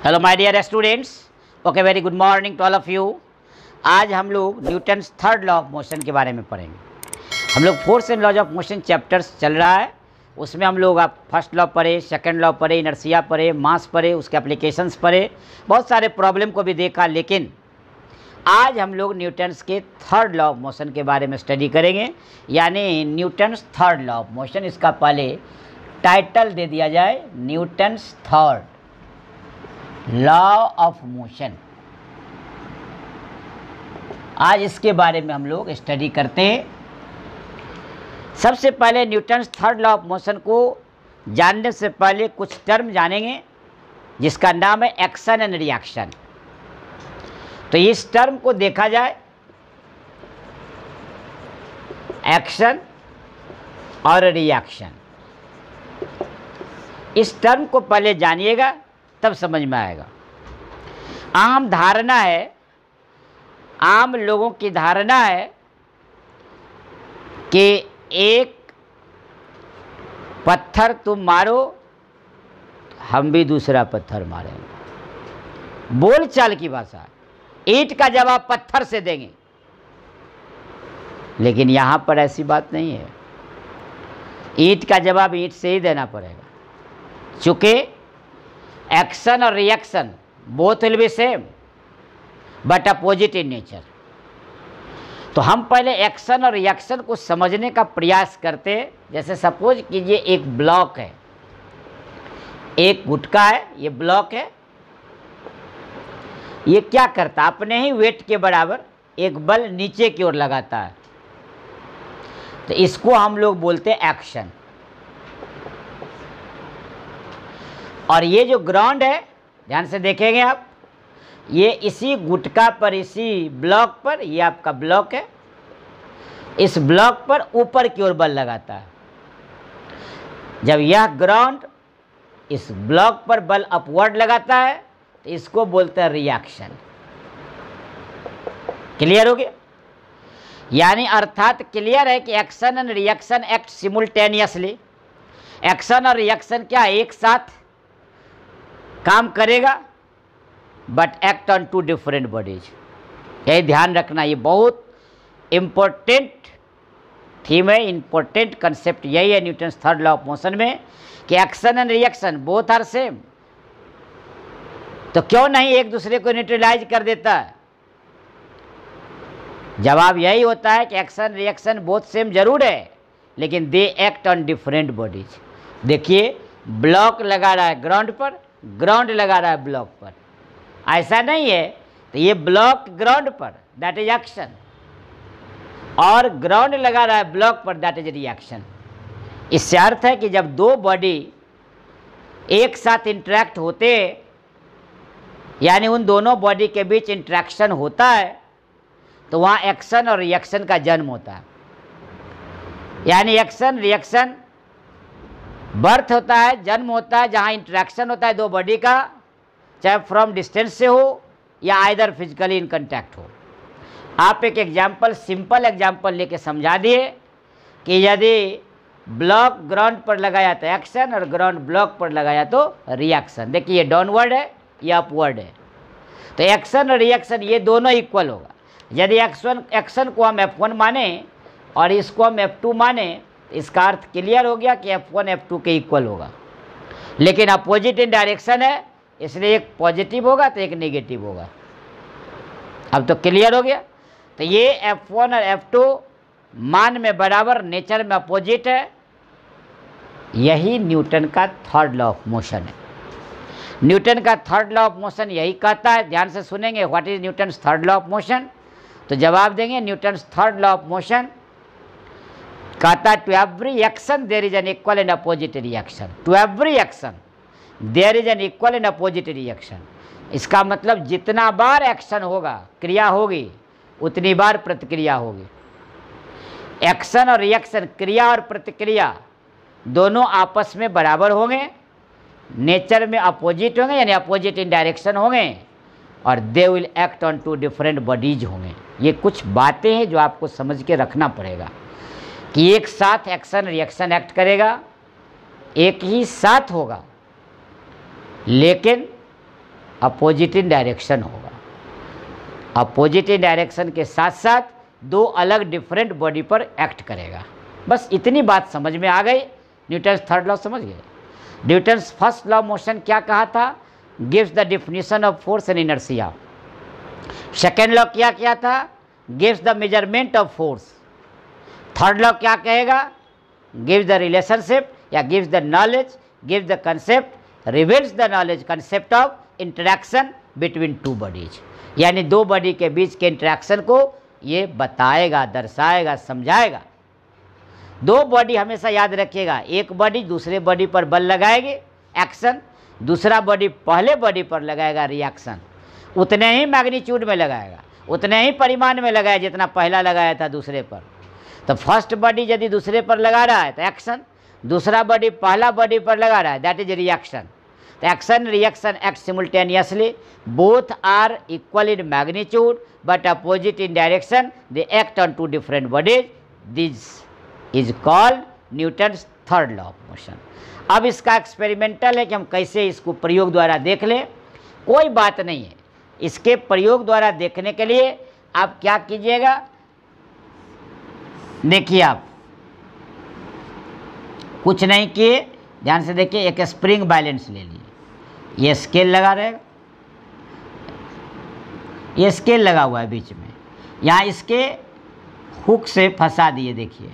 Hello my dear students, okay very good morning to all of you. आज हम लोग Newton's third law of motion के बारे में पढ़ेंगे। हम लोग force and laws of motion chapters चल रहा है, उसमें हम लोग आप फर्स्ट लॉ पढ़े, सेकंड लॉ पढ़े, इनर्शिया पढ़े, मास पढ़े, उसके एप्लीकेशंस पढ़े, बहुत सारे प्रॉब्लम को भी देखा। लेकिन आज हम लोग न्यूटन्स के थर्ड लॉ ऑफ मोशन के बारे में स्टडी करेंगे, यानी Newton's third law of motion. इसका पहले टाइटल दे दिया जाए, Newton's third law of motion. आज इसके बारे में हम लोग स्टडी करते हैं। सबसे पहले Newton's third law of motion को जानने से पहले कुछ टर्म जानेंगे, जिसका नाम है एक्शन एंड रिएक्शन। तो इस टर्म को देखा जाए, एक्शन और रिएक्शन, इस टर्म को पहले जानिएगा तब समझ में आएगा। आम धारणा है, आम लोगों की धारणा है कि एक पत्थर तुम मारो, हम भी दूसरा पत्थर मारेंगे। बोलचाल की भाषा, ईंट का जवाब पत्थर से देंगे। लेकिन यहां पर ऐसी बात नहीं है। ईंट का जवाब ईंट से ही देना पड़ेगा, चूंकि एक्शन और reaction both will be same but opposite in nature. तो हम पहले एक्शन और रिएक्शन को समझने का प्रयास करते हैं। जैसे सपोज कीजिए एक ब्लॉक है, एक गुटका है, ये ब्लॉक है। ये क्या करता है, अपने ही वेट के बराबर एक बल नीचे की ओर लगाता है। तो इसको हम लोग बोलते हैं एक्शन। और ये जो ग्राउंड है, ध्यान से देखेंगे आप, ये इसी गुटका पर, इसी ब्लॉक पर, ये आपका ब्लॉक है, इस ब्लॉक पर ऊपर की ओर बल लगाता है। जब यह ग्राउंड इस ब्लॉक पर बल अपवर्ड लगाता है तो इसको बोलते हैं रिएक्शन। क्लियर हो गया? यानी अर्थात क्लियर है कि action and reaction act simultaneously. Action और रिएक्शन क्या एक साथ काम करेगा, but act on two different bodies. यही ध्यान रखना, ये बहुत इम्पोर्टेंट थीम है, इम्पोर्टेंट कंसेप्ट यही है Newton's third law of motion में, कि action and reaction both are same. तो क्यों नहीं एक दूसरे को न्यूट्रलाइज कर देता है? जवाब यही होता है कि एक्शन रिएक्शन बोथ सेम जरूर है, लेकिन दे एक्ट ऑन डिफरेंट बॉडीज। देखिए, ब्लॉक लगा रहा है ग्राउंड पर, ग्राउंड लगा रहा है ब्लॉक पर, ऐसा नहीं है। तो ये ब्लॉक ग्राउंड पर, दैट इज एक्शन, और ग्राउंड लगा रहा है ब्लॉक पर, दैट इज रिएक्शन। इससे अर्थ है कि जब दो बॉडी एक साथ इंटरेक्ट होते, यानी उन दोनों बॉडी के बीच इंटरेक्शन होता है, तो वहाँ एक्शन और रिएक्शन का जन्म होता है। यानी एक्शन रिएक्शन बर्थ होता है, जन्म होता है, जहाँ इंटरेक्शन होता है दो बॉडी का, चाहे फ्रॉम डिस्टेंस से हो या आइदर फिजिकली इन कंटैक्ट हो। आप एक एग्जाम्पल, सिंपल एग्जाम्पल लेके समझा दिए कि यदि ब्लॉक ग्राउंड पर लगाया तो एक्शन और ग्राउंड ब्लॉक पर लगाया तो रिएक्शन। देखिए, ये डाउनवर्ड है, ये अपवर्ड है, तो एक्शन और रिएक्शन ये दोनों इक्वल होगा। यदि एक्शन को हम F1 माने और इसको हम F2 माने, इसका अर्थ क्लियर हो गया कि F1 F2 के इक्वल होगा। लेकिन अपोजिट इन डायरेक्शन है, इसलिए एक पॉजिटिव होगा तो एक नेगेटिव होगा। अब तो क्लियर हो गया। तो ये F1 और F2 मान में बराबर, नेचर में अपोजिट है। यही न्यूटन का थर्ड लॉ ऑफ मोशन है। न्यूटन का थर्ड लॉ ऑफ मोशन यही कहता है। ध्यान से सुनेंगे, what is Newton's third law of motion? तो जवाब देंगे, Newton's third law of motion कहता है, to every action there is an equal and opposite reaction. To every action there is an equal and opposite reaction. इसका मतलब जितना बार action होगा, क्रिया होगी, उतनी बार प्रतिक्रिया होगी। एक्शन और रिएक्शन, क्रिया और प्रतिक्रिया दोनों आपस में बराबर होंगे, नेचर में अपोजिट होंगे, यानी अपोजिट इन डायरेक्शन होंगे, और they will act on two different bodies होंगे। ये कुछ बातें हैं जो आपको समझ के रखना पड़ेगा कि एक साथ एक्शन रिएक्शन एक्ट करेगा, एक ही साथ होगा, लेकिन अपोजिट इन डायरेक्शन होगा। अपोजिट इन डायरेक्शन के साथ साथ दो अलग डिफरेंट बॉडी पर एक्ट करेगा। बस इतनी बात समझ में आ गई। न्यूटन्स थर्ड लॉ समझ गए। न्यूटन्स फर्स्ट लॉ मोशन क्या कहा था? Gives the definition of force and inertia. Second law क्या था? Gives the measurement of force. Third law क्या कहेगा? गिव्स द रिलेशनशिप या gives the knowledge, gives the concept, reveals the knowledge concept of interaction between two bodies. यानी दो body के बीच के interaction को ये बताएगा, दर्शाएगा, समझाएगा। दो बॉडी हमेशा याद रखिएगा, एक बॉडी दूसरे बॉडी पर बल लगाएगी एक्शन, दूसरा बॉडी पहले बॉडी पर लगाएगा रिएक्शन। उतने ही मैग्नीट्यूड में लगाएगा, उतने ही परिमाण में लगाएगा जितना पहला लगाया था दूसरे पर। तो फर्स्ट बॉडी यदि दूसरे पर लगा रहा है तो एक्शन, दूसरा बॉडी पहला बॉडी पर लगा रहा है दैट इज रिएक्शन। तो action reaction act simultaneously, both are equal in magnitude but opposite in direction, they act on two different bodies, this is called Newton's third law of motion. अब इसका experimental है कि हम कैसे इसको प्रयोग द्वारा देख लें। कोई बात नहीं है, इसके प्रयोग द्वारा देखने के लिए आप क्या कीजिएगा, देखिए आप कुछ नहीं किए, ध्यान से देखिए। एक स्प्रिंग बैलेंस ले लिए, ये स्केल लगा रहेगा, ये स्केल लगा हुआ है बीच में, यहाँ इसके हुक से फंसा दिए। देखिए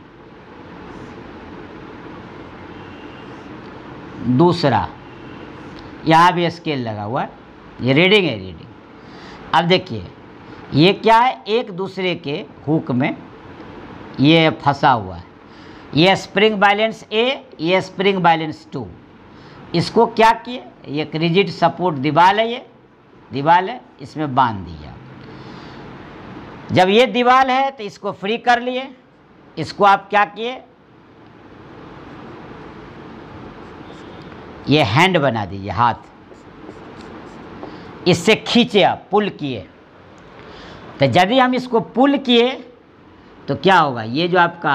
दूसरा, यहाँ भी स्केल लगा हुआ है, ये रीडिंग है, रीडिंग। अब देखिए ये क्या है, एक दूसरे के हुक में ये फंसा हुआ है। ये स्प्रिंग बैलेंस ए, ये स्प्रिंग बैलेंस 2। इसको क्या किए, ये एक रिजिड सपोर्ट दीवार है, ये दीवार है, इसमें बांध दिया। जब ये दीवार है तो इसको फ्री कर लिए। इसको आप क्या किए, ये हैंड बना दीजिए, हाथ, इससे खींचे आप, पुल किए। तो यदि हम इसको पुल किए तो क्या होगा, ये जो आपका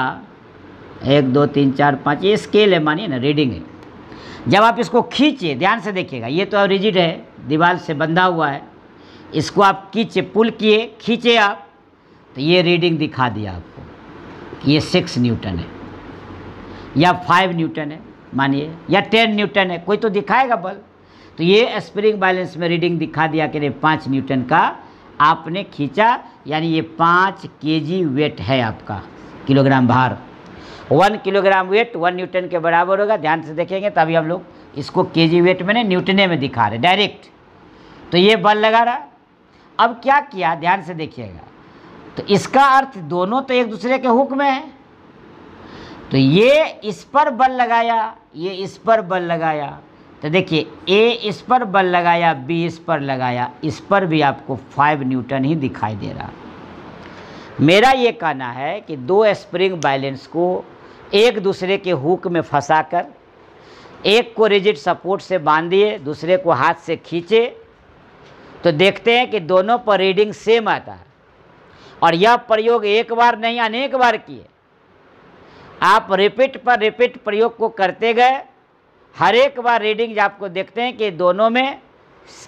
1 2 3 4 5 ये स्केल है, मानिए ना, रीडिंग है। जब आप इसको खींचे, ध्यान से देखिएगा, ये तो रिजिड है, दीवार से बंधा हुआ है, इसको आप खींचे, पुल किए, खींचे आप, तो ये रीडिंग दिखा दिया आपको, ये 6 न्यूटन है या 5 न्यूटन है मानिए, या 10 न्यूटन है, कोई तो दिखाएगा बल। तो ये स्प्रिंग बैलेंस में रीडिंग दिखा दिया कि 5 न्यूटन का आपने खींचा, यानी ये 5 केजी वेट है आपका, किलोग्राम भार। 1 किलोग्राम वेट 1 न्यूटन के बराबर होगा। ध्यान से देखेंगे तभी हम लोग इसको केजी वेट में नहीं, न्यूटने में दिखा रहे डायरेक्ट। तो ये बल लगा रहा। अब क्या किया, ध्यान से देखिएगा, तो इसका अर्थ दोनों तो एक दूसरे के हुक में है। तो ये इस पर बल लगाया, ये इस पर बल लगाया, तो देखिए ए इस पर बल लगाया, बी इस पर लगाया, इस पर भी आपको 5 न्यूटन ही दिखाई दे रहा। मेरा ये कहना है कि दो स्प्रिंग बैलेंस को एक दूसरे के हुक में फंसाकर, एक को रिजिड सपोर्ट से बांध दिए, दूसरे को हाथ से खींचे, तो देखते हैं कि दोनों पर रीडिंग सेम आता है। और यह प्रयोग एक बार नहीं अनेक बार किए, आप रिपीट पर रिपीट प्रयोग को करते गए, हर एक बार रीडिंग आपको देखते हैं कि दोनों में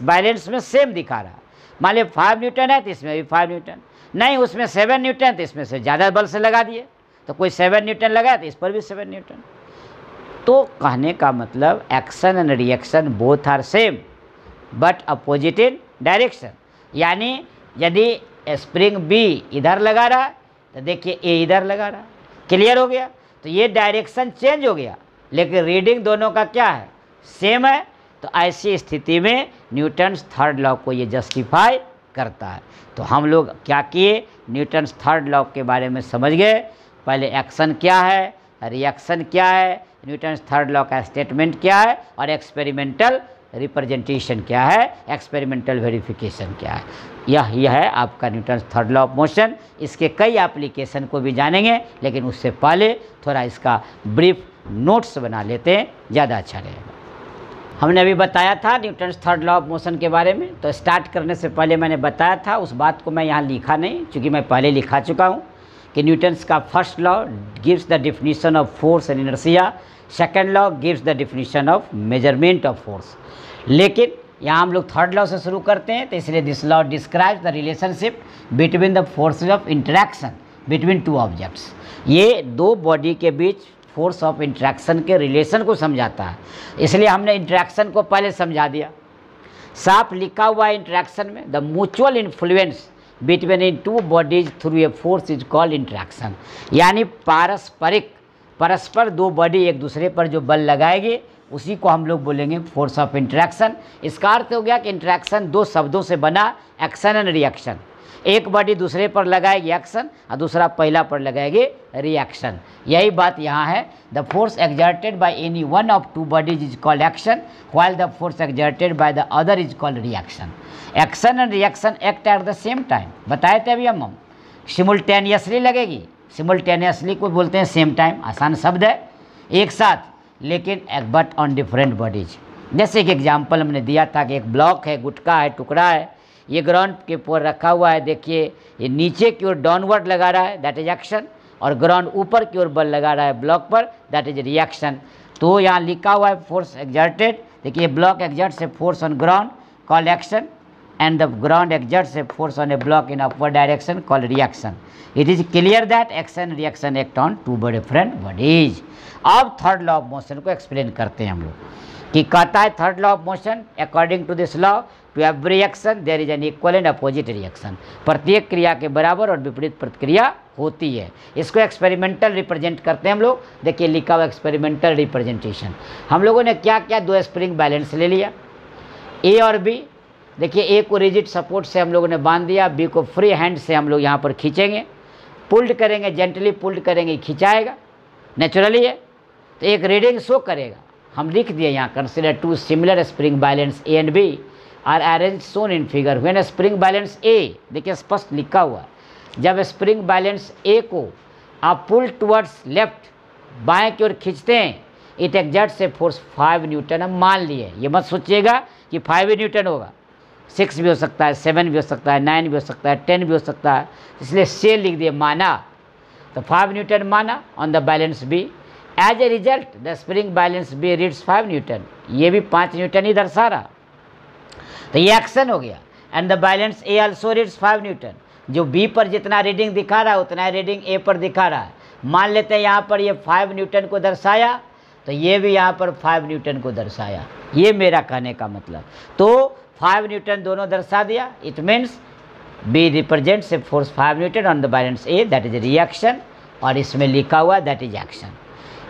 बैलेंस में सेम दिखा रहा। मान लीजिए 5 न्यूटन है तो इसमें भी 5 न्यूटन, नहीं उसमें 7 न्यूटन तो इसमें से ज़्यादा बल से लगा दिए, तो कोई 7 न्यूटन लगाया तो इस पर भी 7 न्यूटन। तो कहने का मतलब action and reaction both are same but opposite in direction. यानी यदि स्प्रिंग बी इधर लगा रहा है तो देखिए ए इधर लगा रहा है, क्लियर हो गया। तो ये डायरेक्शन चेंज हो गया लेकिन रीडिंग दोनों का क्या है, सेम है। तो ऐसी स्थिति में न्यूटन्स थर्ड लॉ को ये जस्टिफाई करता है। तो हम लोग क्या किए, न्यूटन्स थर्ड लॉ के बारे में समझ गए। पहले एक्शन क्या है, रिएक्शन क्या है, न्यूटन्स थर्ड लॉ का स्टेटमेंट क्या है, और एक्सपेरिमेंटल रिप्रेजेंटेशन क्या है, एक्सपेरिमेंटल वेरिफिकेशन क्या है। यह है आपका Newton's third law of motion. इसके कई एप्लीकेशन को भी जानेंगे, लेकिन उससे पहले थोड़ा इसका ब्रीफ नोट्स बना लेते हैं, ज़्यादा अच्छा रहेगा। हमने अभी बताया था Newton's third law of motion के बारे में, तो स्टार्ट करने से पहले मैंने बताया था, उस बात को मैं यहाँ लिखा नहीं क्योंकि मैं पहले लिखा चुका हूँ कि न्यूटन्स का first law gives the definition of force and inertia, second law gives the definition of measurement of force. लेकिन यहाँ हम लोग थर्ड लॉ से शुरू करते हैं, तो इसलिए this law describes the relationship between the forces of interaction between two objects. ये दो बॉडी के बीच फोर्स ऑफ इंटरेक्शन के रिलेशन को समझाता है, इसलिए हमने इंटरेक्शन को पहले समझा दिया। साफ लिखा हुआ है इंटरेक्शन में, the mutual influence between in two bodies through a force is called interaction. यानी परस्पर दो बॉडी एक दूसरे पर जो बल लगाएगी उसी को हम लोग बोलेंगे फोर्स ऑफ इंटरेक्शन। इसका अर्थ हो गया कि इंटरेक्शन दो शब्दों से बना, एक्शन एंड रिएक्शन। एक बॉडी दूसरे पर लगाएगी एक्शन और दूसरा पहला पर लगाएगी रिएक्शन। यही बात यहाँ है। The force exerted by any one of two bodies is called action, while the force exerted by the other is called reaction. Action and reaction act at the same time, बताए थे अभी हम सिमुल्टेनियसली लगेगी। सिमुल्टेनियसली को बोलते हैं सेम टाइम, आसान शब्द है, एक साथ, लेकिन बट ऑन डिफरेंट बॉडीज। जैसे कि एग्जाम्पल हमने दिया था कि एक ब्लॉक है, गुटका है, टुकड़ा है, ये ग्राउंड के ऊपर रखा हुआ है। देखिए ये नीचे की ओर डाउनवर्ड लगा रहा है, दैट इज एक्शन, और ग्राउंड ऊपर की ओर बल लगा रहा है ब्लॉक पर, दैट इज रिएक्शन। तो यहाँ लिखा हुआ है फोर्स एक्सर्टेड, देखिए block exerts a force on ground called action and the ground exerts a force on a block in upward direction called reaction. It is clear that action and reaction act on two different bodies. अब third law of motion को explain करते हैं हम लोग कि कहता है third law of motion, according to this law to every action there is an equal and opposite reaction. प्रत्येक क्रिया के बराबर और विपरीत प्रतिक्रिया होती है। इसको एक्सपेरिमेंटल रिप्रेजेंट करते हैं हम लोग। देखिए लिखा हुआ एक्सपेरिमेंटल रिप्रेजेंटेशन। हम लोगों ने क्या क्या, दो स्प्रिंग बैलेंस ले लिया, ए और बी। देखिए ए को रिजिड सपोर्ट से हम लोगों ने बांध दिया, बी को फ्री हैंड से हम लोग यहाँ पर खींचेंगे, पुल्ड करेंगे, जेंटली पुल्ड करेंगे, खिंचाएगा, नेचुरली है, तो एक रीडिंग शो करेगा। हम लिख दिए यहाँ, consider two similar spring balance A and B are arrange shown in figure when spring balance A, देखिए स्पष्ट लिखा हुआ, जब स्प्रिंग बैलेंस ए को आप पुल टुवर्ड्स लेफ्ट, बाएं की ओर खींचते हैं, it exerts A force 5 Newton. हम मान लिए, ये मत सोचिएगा कि 5 न्यूटन होगा, 6 भी हो सकता है, 7 भी हो सकता है, 9 भी हो सकता है, 10 भी हो सकता है, इसलिए से लिख दिए, माना, तो 5 न्यूटन माना on the balance B. As a result the spring balance B reads 5 newton, ये भी 5 न्यूटन ही दर्शा रहा, तो ये एक्शन हो गया। And the balance A also reads 5 Newton, जो बी पर जितना रीडिंग दिखा रहा है उतना रीडिंग ए पर दिखा रहा है। मान लेते हैं यहाँ पर ये 5 न्यूटन को दर्शाया, तो ये भी यहाँ पर 5 न्यूटन को दर्शाया, ये मेरा कहने का मतलब। तो 5 न्यूटन दोनों दर्शा दिया, it means B represents a force 5 newton on the balance A, that is reaction, और इसमें लिखा हुआ दैट इज एक्शन।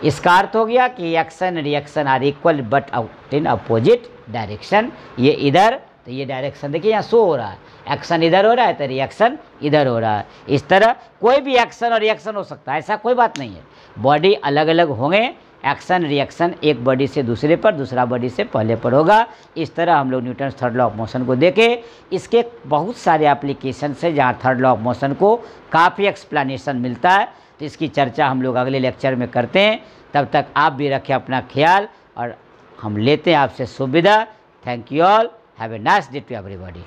इसका अर्थ हो गया कि action reaction are equal but out in opposite direction. ये इधर, तो ये डायरेक्शन देखिए यहाँ शो हो रहा है, एक्शन इधर हो रहा है तो रिएक्शन इधर हो रहा है। इस तरह कोई भी एक्शन और रिएक्शन हो सकता है, ऐसा कोई बात नहीं है। बॉडी अलग अलग होंगे, एक्शन रिएक्शन एक बॉडी से दूसरे पर, दूसरा बॉडी से पहले पर होगा। इस तरह हम लोग Newton third law of motion को देखे। इसके बहुत सारे एप्लीकेशन है जहाँ थर्ड लॉ ऑफ मोशन को काफ़ी एक्सप्लेनेशन मिलता है, तो इसकी चर्चा हम लोग अगले लेक्चर में करते हैं। तब तक आप भी रखें अपना ख्याल और हम लेते हैं आपसे सुविधा। Thank you all, have a nice day to everybody.